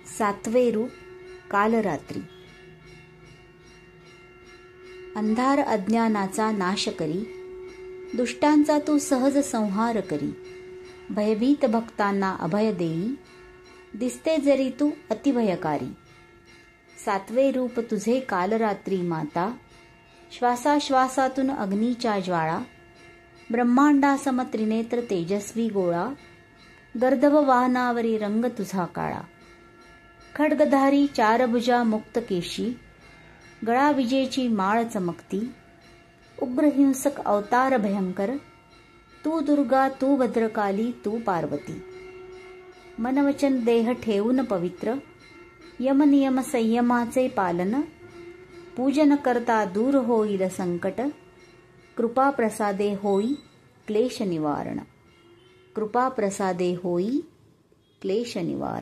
सातवे रूप कालरात्री. अंधार अज्ञानाचा नाश करी, दुष्टांचा तू सहज संहार करी. भयभीत भक्तांना अभय देई, दिसते जरी तू अतिभयकारी. सातवे रूप तुझे कालरात्री माता, श्वासाश्वासातून अग्नीच्या ज्वाळा. ब्रह्मांडासम त्रिनेत्र तेजस्वी गोळा, गर्दभ वाहनावरी रंग तुझा काळा. खड्गधारी चारभुजा मुक्त केशी, गळा विजेची माळ चमकती. उग्रहिंसक अवतार भयंकर, तू दुर्गा तू भद्रकाली तू पार्वती. मनवचन देह ठेवून पवित्र, यमनियम संयमाचे पालन. पूजन करता दूर होईल संकट, कृपा प्रसादे होई क्लेश निवारण. कृपा प्रसादे होई क्लेश निवारण.